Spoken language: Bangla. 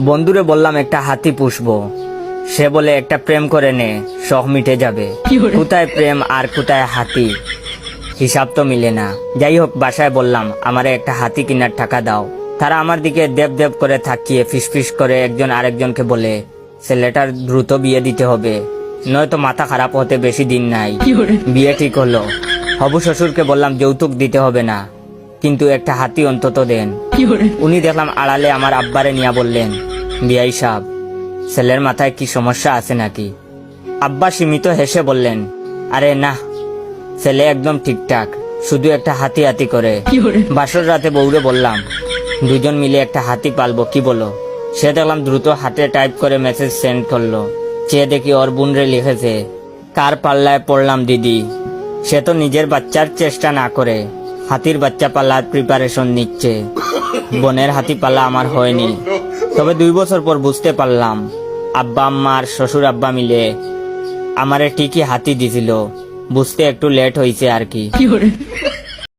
বন্ধুরে বললাম একটা হাতি পুষবো, সে বলে একটা প্রেম করে নে, শখ মিটে যাবে। কোথায় প্রেম আর কোথায় হাতি, হিসাব তো মিলে না। যাই হোক, বাসায় বললাম আমারে একটা হাতি কেনার টাকা দাও। তারা আমার দিকে দেব দেব করে তাকিয়ে ফিসফিস করে একজন আরেকজনকে বলে ছেলেটার দ্রুত বিয়ে দিতে হবে, নয়তো মাথা খারাপ হতে বেশি দিন নাই। বিয়ে ঠিক হলো। হবু শ্বশুরকে বললাম যৌতুক দিতে হবে না, কিন্তু একটা হাতি অন্তত দেন। উনি দেখলাম আড়ালে আমার আব্বারে নিয়ে বললেন, বিয়াই সাহেব, ছেলের মাথায় কি সমস্যা আছে নাকি? আব্বা সীমিত হেসে বললেন, আরে না, ছেলে একদম ঠিকঠাক, শুধু একটা হাতি হাতি করে। বাসর রাতে বউরে বললাম দুজন মিলে একটা হাতি পালবো, কি বলো? সে দেখলাম দ্রুত হাতে টাইপ করে মেসেজ সেন্ড করলো। চেয়ে দেখি ওর বোন রে লিখেছে, কার পাল্লায় পড়লাম দিদি, সে তো নিজের বাচ্চার চেষ্টা না করে হাতির বাচ্চা পালার প্রিপারেশন নিচ্ছে। বোনের হাতি পালা আমার হয়নি, তবে 2 বছর পর বুঝতে পারলাম আব্বা আম্মা আর শ্বশুর আব্বা মিলে আমারে ঠিকই হাতি দিছিল। বুঝতে একটু লেট হয়েছে আর কি।